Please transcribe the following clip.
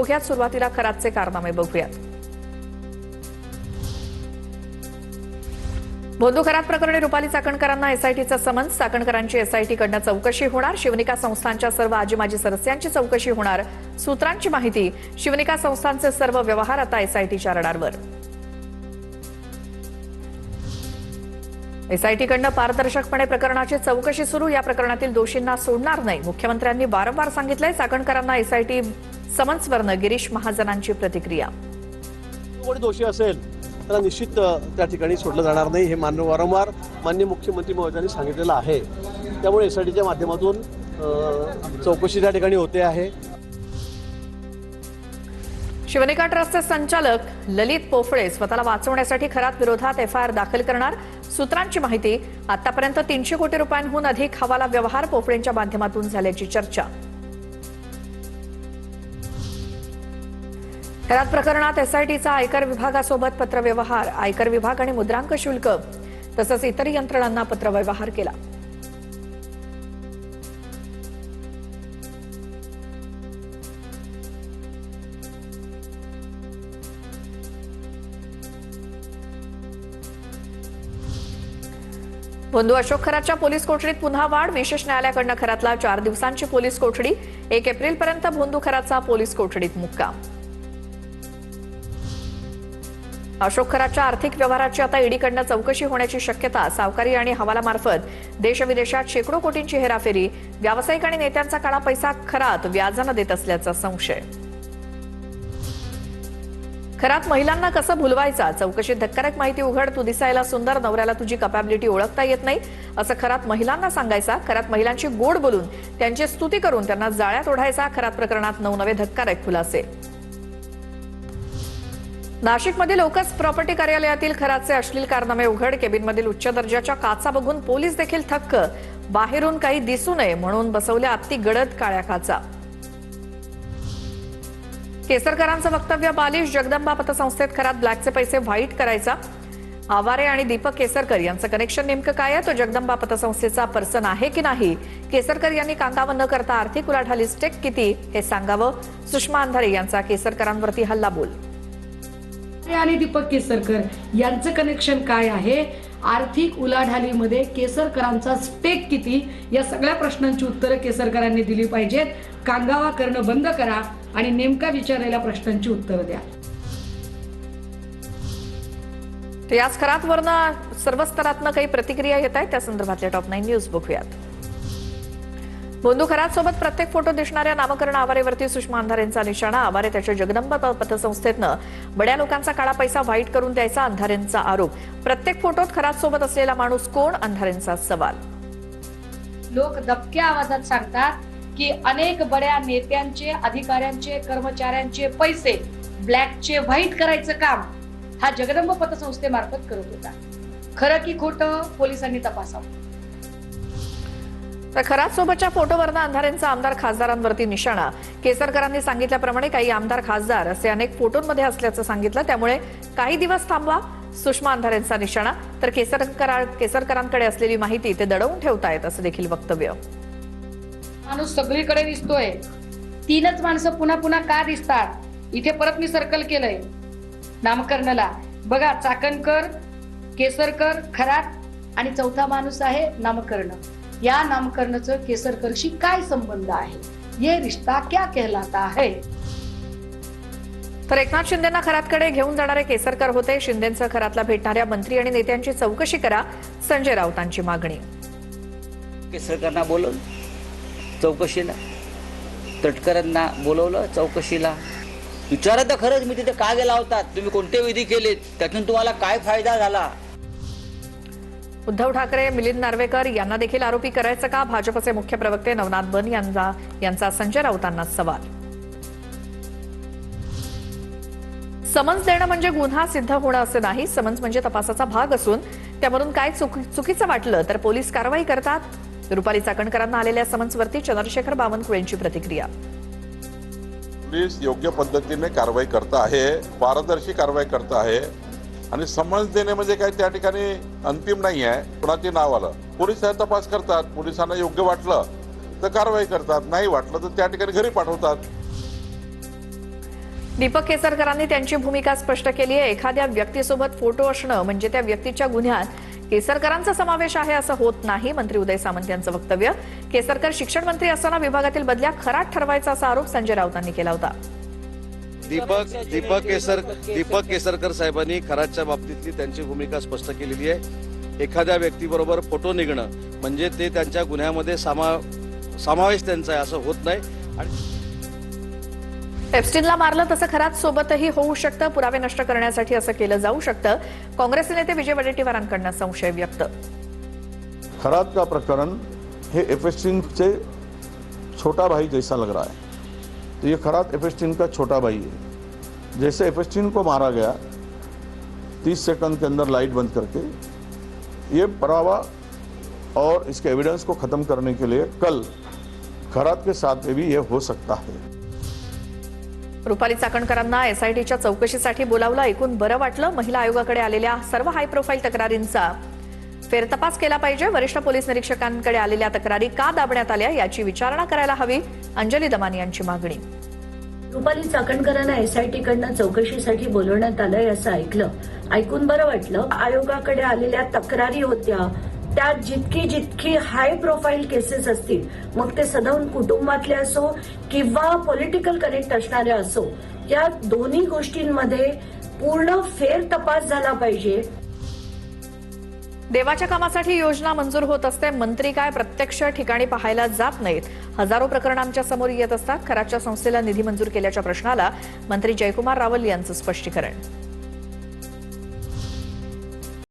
बघूयात. सुरुवातीला खरातचे कारनामे बघूयात. भोंदू खरात प्रकरणी रुपाली चाकणकरांना एसआयटीचा समन्स. चाकणकरांची एसआयटी कडून चौकशी होणार. शिवनिका संस्थांच्या सर्व आजी माजी सदस्यांची चौकशी होणार. सूत्रांची माहिती, शिवनिका संस्थांचे सर्व व्यवहार आता एसआयटीच्या रडारवर. एसआयटी कडून पारदर्शकपणे प्रकरणाची चौकशी सुरू. या प्रकरणातील दोषींना सोडणार नाही. मुख्यमंत्र्यांनी वारंवार सांगितलंय. चाकणकरांना एसआयटी समन्सवरनं गिरीश महाजनांची प्रतिक्रिया. कोणी दोषी असेल त्याला निश्चित त्या ठिकाणी सोडलं जाणार नाही, हे वारंवार माननीय मुख्यमंत्री महोदयांनी सांगितलेलं आहे. त्यामुळे एसआयटीच्या माध्यमातून चौकशी त्या ठिकाणी होते आहे. शिवनिका ट्रस्टचे संचालक ललित पोफळे स्वतःला वाचवण्यासाठी खरात विरोधात एफआयआर दाखल करणार. सूत्रांची माहिती, आतापर्यंत 300 कोटी रुपयांहून अधिक हवाला व्यवहार पोफळेंच्या माध्यमातून झाल्याची चर्चा. खरात प्रकरणात एसआयटीचा आयकर विभागासोबत पत्रव्यवहार. आयकर विभाग आणि मुद्रांक शुल्क तसंच इतर यंत्रणांना पत्रव्यवहार केला. भोंदू अशोक खरातच्या पोलीस कोठडीत पुन्हा वाढ. विशेष न्यायालयाकडून खरातला 4 दिवसांची पोलीस कोठडी. 1 एप्रिलपर्यंत भोंदू खरातचा पोलीस कोठडीत मुक्काम. अशोक खरातच्या आर्थिक व्यवहाराची आता ईडीकडून चौकशी होण्याची शक्यता. सावकारी आणि हवालामार्फत देशविदेशात शेकडो कोटींची हेराफेरी. व्यावसायिक आणि नेत्यांचा काळा पैसा खरात व्याजानं देत असल्याचा संशय. खरात महिलांना कसं भुलवायचा. चौकशीत धक्कादायक माहिती उघड. तू दिसायला सुंदर, नवऱ्याला तुझी कपॅबिलिटी ओळखता येत नाही असं खरात महिलांना सांगायचा. खरात महिलांची गोड बोलून त्यांची स्तुती करून त्यांना जाळ्यात ओढायचा. खरात प्रकरणात 9 नवे धक्कादायक खुलासे. नाशिकमधील लोकस प्रॉपर्टी कार्यालयातील खरातचे अश्लील कारनामे उघड. केबिनमधील उच्च दर्जाच्या काचा बघून पोलीस देखील थक्क. बाहेरून काही दिसू नये म्हणून बसवल्या अति गडद काळ्या काचा. केसरकरांचं वक्तव्य बालिश. जगदंबा पतसंस्थेत खरात ब्लॅकचे पैसे व्हाईट करायचा. आवारे आणि दीपक केसरकर यांचं कनेक्शन नेमकं काय आहे? तो जगदंबा पतसंस्थेचा पर्सन आहे की नाही? केसरकर यांनी कांगावं न करता आर्थिक उलाढाली स्टेक किती हे सांगावं. सुषमा अंधारे यांचा केसरकरांवरती हल्ला बोल. आणि दीपक केसरकर यांचं कनेक्शन काय आहे? आर्थिक उलाढालीमध्ये केसरकरांचा स्टेक किती? या सगळ्या प्रश्नांची उत्तरं केसरकरांनी दिली पाहिजेत. कांगावा करणं बंद करा आणि नेमका विचारलेल्या प्रश्नांची उत्तरं द्या. याच खरातवरनं सर्व स्तरातनं काही प्रतिक्रिया येत आहेत. त्या संदर्भातल्या टॉप 9 न्यूज बघूयात. भोंदू खरात सोबत प्रत्येक फोटो दिसणाऱ्या नामकरण आवारेवरती सुषमा अंधारेंचा निशाणा. आवारे त्याच्या जगदंबा पतसंस्थेतनं बड्या लोकांचा काळा पैसा व्हाईट करून द्यायचा अंधारेंचा आरोप. प्रत्येक फोटोत खरात सोबत असलेला माणूस कोण? अंधारेंचा सवाल. लोक दबक्या आवाजात सांगतात की अनेक बड्या नेत्यांचे, अधिकाऱ्यांचे, कर्मचाऱ्यांचे पैसे ब्लॅकचे व्हाईट करायचं काम हा जगदंबा पतसंस्थेमार्फत करत होता. खरं की खोटं पोलिसांनी तपासावं. तर खरात सोबतच्या फोटोवरनं अंधारेंचा आमदार खासदारांवरती निशाणा. केसरकरांनी सांगितल्याप्रमाणे काही आमदार खासदार असे अनेक फोटोंमध्ये असल्याचं सांगितलं. त्यामुळे काही दिवस थांबवा. सुषमा अंधारेंचा निशाणा. तर केसरकरांकडे असलेली माहिती ते दडवून ठेवतायत असं देखील वक्तव्य. माणूस सगळीकडे दिसतोय. 3च माणसं पुन्हा पुन्हा का दिसतात? इथे परत मी सर्कल केलंय नामकरणाला. बघा, चाकणकर, केसरकर, खरात आणि 4था माणूस आहे नामकरण. या नामकरणाचं केसरकरशी काय संबंध आहे? ये रिश्ता क्या कहलाता है? तर एकनाथ शिंदेंना खरातकडे घेऊन जाणारे केसरकर होते. शिंदेंचं खरातला भेटणाऱ्या मंत्री आणि नेत्यांची चौकशी करा. संजय राऊतांची मागणी. केसरकरांना बोलवलं चौकशीला, तटकरांना बोलवलं चौकशीला. विचारा तर खरंच मी तिथे का गेला होता? तुम्ही कोणते विधी केलेत? त्यातून तुम्हाला काय फायदा झाला? उद्धव ठाकरे, मिलिंद नार्वेकर यांना देखील आरोपी करायचं का? भाजपचे मुख्य प्रवक्ते नवनाथ बन यांचा संजय राऊतांना सवाल. समन्स देणं म्हणजे गुन्हा सिद्ध होणं असं नाही. समन्स म्हणजे तपासाचा भाग असून त्यामधून काय चुकीचं वाटलं तर पोलीस कारवाई करतात. रुपाली चाकणकरांना आलेल्या समन्सवरती चंद्रशेखर बावनकुळेंची प्रतिक्रिया. पोलीस योग्य पद्धतीने कारवाई करत आहे, पारदर्शी कारवाई करत आहे आणि समन्स देणे म्हणजे काय त्या ठिकाणी अंतिम नाही आहे. कुणाचे नाव आलं पोलिस तपास करतात. पोलिसांना योग्य वाटलं तर कारवाई करतात, नाही वाटलं तर त्या ठिकाणी घरी पाठवतात. दीपक केसरकरांनी त्यांची भूमिका स्पष्ट केली आहे. एखाद्या व्यक्तीसोबत फोटो असणं म्हणजे त्या व्यक्तीच्या गुन्ह्यात केसरकरांचा समावेश आहे असं होत नाही. मंत्री उदय सामंत यांचं वक्तव्य. केसरकर शिक्षण मंत्री असताना विभागातील बदल्या खरात ठरवायचा असा आरोप संजय राऊतांनी केला होता. दीपक केसरकर साहेबांनी खरातच्या बाबतीतली त्यांची भूमिका स्पष्ट केलेली आहे. एखाद्या व्यक्तीबरोबर फोटो निघणं म्हणजे ते त्यांच्या गुन्ह्यामध्ये समावेश त्यांचा आहे असं होत नाही. आणि एप्स्टीनला मारलं तसं खरात सोबतही होऊ शकतं. पुरावे नष्ट करण्यासाठी असं केलं जाऊ शकतं. काँग्रेस नेते विजय वडेट्टीवारांकडनं संशय व्यक्त. खरात का प्रकरण है एफएसटीन से छोटा भाई जैसा लग रहा है. तो ये खरात एफएसटीन का छोटा भाई है. जैसे एफएसटीन को मारा गया 30 सेकंड के अंदर लाइट बंद करके, ये पुरावा और इसके एविडेंस को खत्म करने के लिए कल खरात के साथ में भी ये हो सकता है. रुपाली चाकणकरांना एसआयटीच्या चौकशीसाठी बोलावलं. ऐकून बरं वाटलं. महिला आयोगाकडे आलेल्या सर्व हाय प्रोफाईल तक्रारींचा फेरतपास केला पाहिजे. वरिष्ठ पोलीस निरीक्षकांकडे आलेल्या तक्रारी का दाबण्यात आल्या याची विचारणा करायला हवी. अंजली दमानी यांची मागणी. रुपाली चाकणकरांना एसआयटी कडनं चौकशीसाठी बोलवण्यात आलंय असं ऐकलं. ऐकून बरं वाटलं. आयोगाकडे आलेल्या तक्रारी होत्या त्यात जितकी हाय प्रोफाईल केसेस असतील, मग ते सदैव कुटुंबातले असो किंवा पॉलिटिकल कनेक्ट असणारे असो, या दोन्ही गोष्टींमध्ये पूर्ण फेर तपास झाला पाहिजे. देवाच्या कामासाठी योजना मंजूर होत असते. मंत्री काय प्रत्यक्ष ठिकाणी पाहायला जात नाहीत. हजारो प्रकरणं आमच्या समोर येत असतात. खरातच्या संस्थेला निधी मंजूर केल्याच्या प्रश्नाला मंत्री जयकुमार रावल यांचं स्पष्टीकरण.